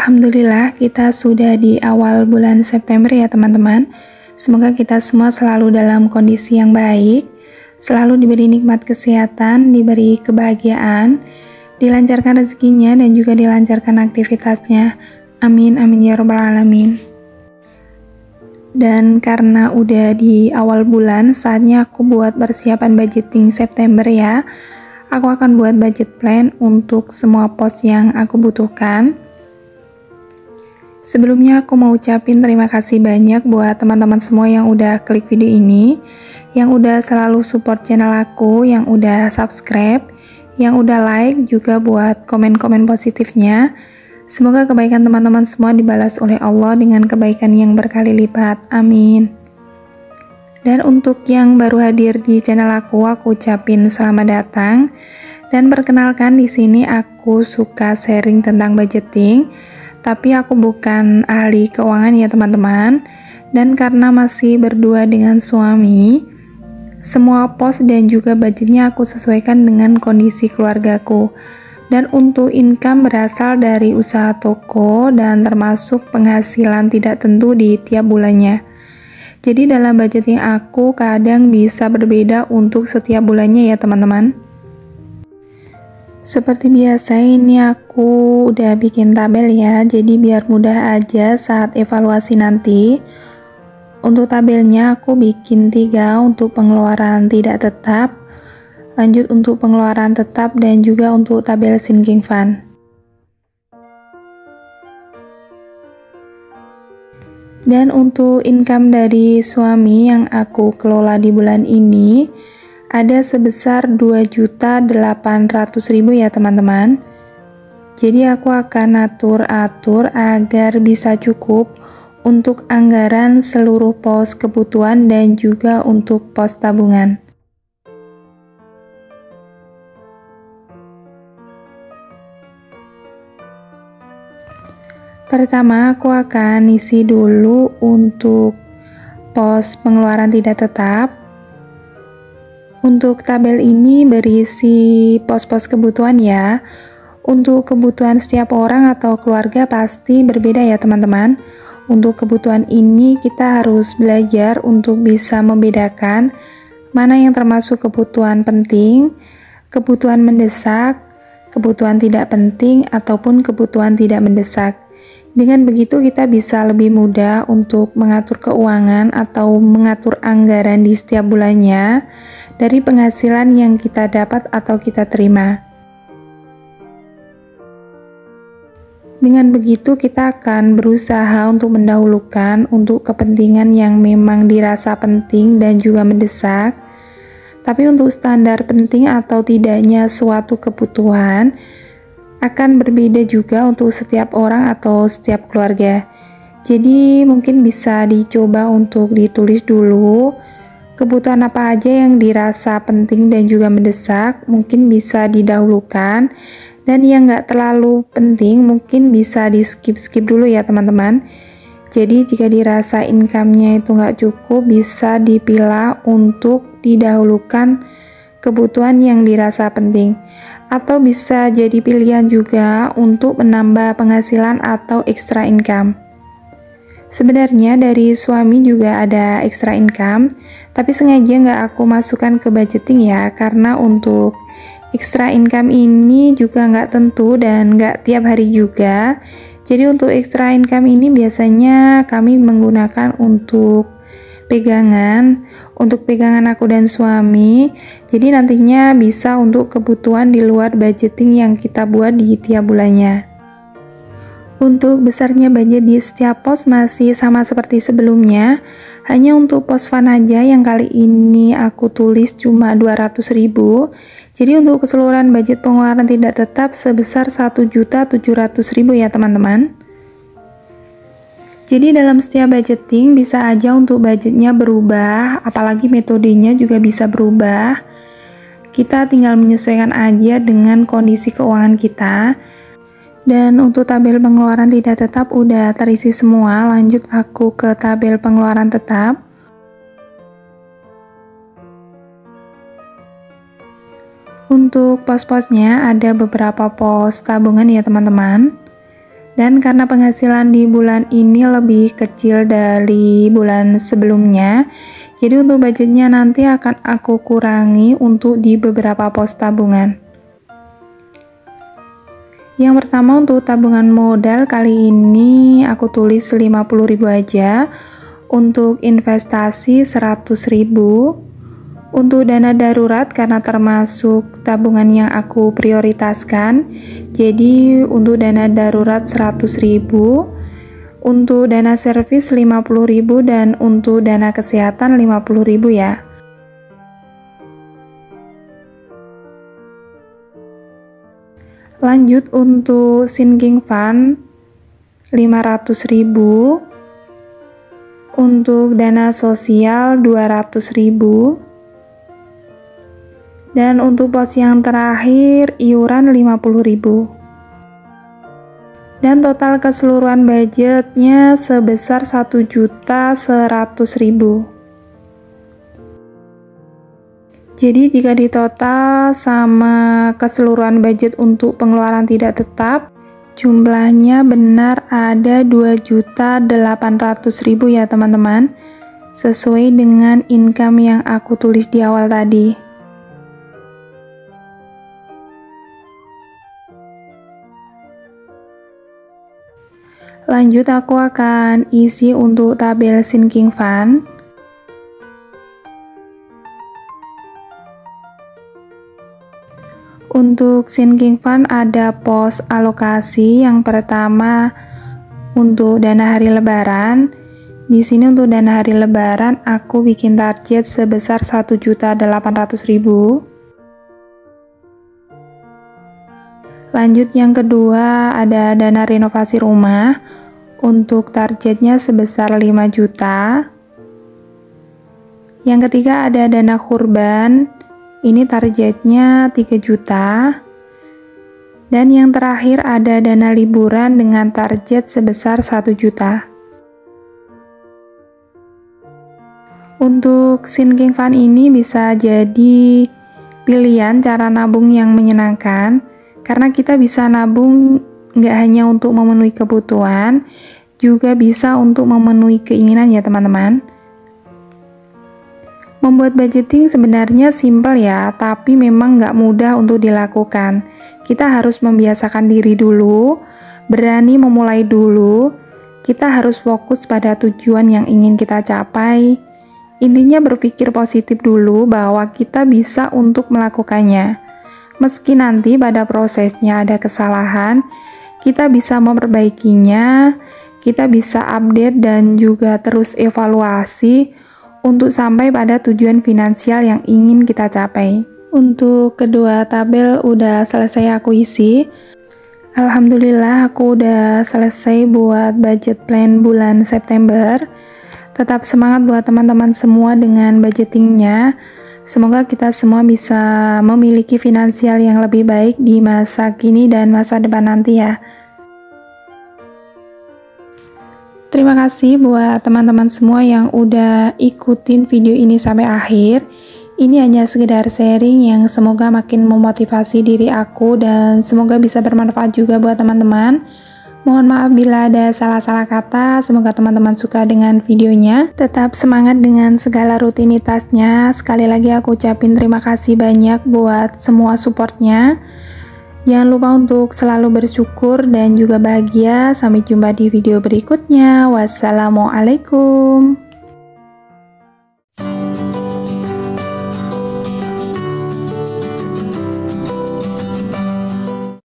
Alhamdulillah kita sudah di awal bulan September ya teman-teman. Semoga kita semua selalu dalam kondisi yang baik, selalu diberi nikmat kesehatan, diberi kebahagiaan, dilancarkan rezekinya dan juga dilancarkan aktivitasnya. Amin amin ya rabbal alamin. Dan karena udah di awal bulan, saatnya aku buat persiapan budgeting September ya. Aku akan buat budget plan untuk semua pos yang aku butuhkan. Sebelumnya aku mau ucapin terima kasih banyak buat teman-teman semua yang udah klik video ini, yang udah selalu support channel aku, yang udah subscribe, yang udah like, juga buat komen-komen positifnya. Semoga kebaikan teman-teman semua dibalas oleh Allah dengan kebaikan yang berkali lipat. Amin. Dan untuk yang baru hadir di channel aku ucapin selamat datang. Dan perkenalkan, di sini aku suka sharing tentang budgeting. Tapi aku bukan ahli keuangan ya teman-teman. Dan karena masih berdua dengan suami, semua pos dan juga budgetnya aku sesuaikan dengan kondisi keluargaku. Dan untuk income berasal dari usaha toko dan termasuk penghasilan tidak tentu di tiap bulannya. Jadi dalam budgeting aku kadang bisa berbeda untuk setiap bulannya ya teman-teman. Seperti biasa ini aku udah bikin tabel ya, jadi biar mudah aja saat evaluasi nanti. Untuk tabelnya aku bikin 3 untuk pengeluaran tidak tetap, lanjut untuk pengeluaran tetap, dan juga untuk tabel sinking fund. Dan untuk income dari suami yang aku kelola di bulan ini ada sebesar 2.800.000 ya teman-teman. Jadi aku akan atur agar bisa cukup untuk anggaran seluruh pos kebutuhan dan juga untuk pos tabungan. Pertama, aku akan isi dulu untuk pos pengeluaran tidak tetap. Untuk tabel ini berisi pos-pos kebutuhan ya. Untuk kebutuhan setiap orang atau keluarga pasti berbeda ya teman-teman. Untuk kebutuhan ini kita harus belajar untuk bisa membedakan mana yang termasuk kebutuhan penting, kebutuhan mendesak, kebutuhan tidak penting, ataupun kebutuhan tidak mendesak. Dengan begitu kita bisa lebih mudah untuk mengatur keuangan atau mengatur anggaran di setiap bulannya dari penghasilan yang kita dapat atau kita terima. Dengan begitu kita akan berusaha untuk mendahulukan untuk kepentingan yang memang dirasa penting dan juga mendesak. Tapi untuk standar penting atau tidaknya suatu kebutuhan akan berbeda juga untuk setiap orang atau setiap keluarga. Jadi mungkin bisa dicoba untuk ditulis dulu kebutuhan apa aja yang dirasa penting dan juga mendesak, mungkin bisa didahulukan, dan yang nggak terlalu penting mungkin bisa di skip dulu ya teman-teman. Jadi jika dirasa income-nya itu nggak cukup, bisa dipilah untuk didahulukan kebutuhan yang dirasa penting. Atau bisa jadi pilihan juga untuk menambah penghasilan atau extra income. Sebenarnya dari suami juga ada extra income, tapi sengaja nggak aku masukkan ke budgeting ya, karena untuk extra income ini juga nggak tentu dan nggak tiap hari juga. Jadi untuk extra income ini biasanya kami menggunakan untuk pegangan aku dan suami. Jadi nantinya bisa untuk kebutuhan di luar budgeting yang kita buat di tiap bulannya. Untuk besarnya budget di setiap pos masih sama seperti sebelumnya, hanya untuk pos fund aja yang kali ini aku tulis cuma 200.000. Jadi untuk keseluruhan budget pengeluaran tidak tetap sebesar 1.700.000 ya teman-teman. Jadi dalam setiap budgeting bisa aja untuk budgetnya berubah, apalagi metodenya juga bisa berubah. Kita tinggal menyesuaikan aja dengan kondisi keuangan kita. Dan untuk tabel pengeluaran tidak tetap udah terisi semua, lanjut aku ke tabel pengeluaran tetap. Untuk pos-posnya ada beberapa pos tabungan ya teman-teman. Dan karena penghasilan di bulan ini lebih kecil dari bulan sebelumnya, jadi untuk budgetnya nanti akan aku kurangi untuk di beberapa pos tabungan. Yang pertama untuk tabungan modal kali ini aku tulis 50.000 aja, untuk investasi 100.000, untuk dana darurat karena termasuk tabungan yang aku prioritaskan, jadi untuk dana darurat 100.000, untuk dana servis 50.000, dan untuk dana kesehatan 50.000 ya. Lanjut untuk sinking fund 500.000, untuk dana sosial 200.000, dan untuk pos yang terakhir iuran 50.000. Dan total keseluruhan budgetnya sebesar 1.100.000. Jadi jika ditotal sama keseluruhan budget untuk pengeluaran tidak tetap, jumlahnya benar ada 2.800.000 ya teman-teman, sesuai dengan income yang aku tulis di awal tadi. Lanjut aku akan isi untuk tabel sinking fund. Untuk sinking fund ada pos alokasi yang pertama untuk dana hari lebaran. Di sini untuk dana hari lebaran aku bikin target sebesar 1.800.000. Lanjut yang kedua ada dana renovasi rumah, untuk targetnya sebesar 5 juta. Yang ketiga ada dana kurban, ini targetnya 3 juta. Dan yang terakhir ada dana liburan dengan target sebesar 1 juta. Untuk sinking fund ini bisa jadi pilihan cara nabung yang menyenangkan, karena kita bisa nabung nggak hanya untuk memenuhi kebutuhan, juga bisa untuk memenuhi keinginan ya teman-teman. Membuat budgeting sebenarnya simpel ya, tapi memang nggak mudah untuk dilakukan. Kita harus membiasakan diri dulu, berani memulai dulu, kita harus fokus pada tujuan yang ingin kita capai. Intinya berpikir positif dulu bahwa kita bisa untuk melakukannya. Meski nanti pada prosesnya ada kesalahan, kita bisa memperbaikinya, kita bisa update dan juga terus evaluasi untuk sampai pada tujuan finansial yang ingin kita capai. Untuk kedua tabel udah selesai aku isi. Alhamdulillah aku udah selesai buat budget plan bulan September. Tetap semangat buat teman-teman semua dengan budgetingnya. Semoga kita semua bisa memiliki finansial yang lebih baik di masa kini dan masa depan nanti ya. Terima kasih buat teman-teman semua yang udah ikutin video ini sampai akhir. Ini hanya sekedar sharing yang semoga makin memotivasi diri aku dan semoga bisa bermanfaat juga buat teman-teman. Mohon maaf bila ada salah-salah kata, semoga teman-teman suka dengan videonya. Tetap semangat dengan segala rutinitasnya. Sekali lagi aku ucapin terima kasih banyak buat semua supportnya. Jangan lupa untuk selalu bersyukur dan juga bahagia. Sampai jumpa di video berikutnya. Wassalamualaikum.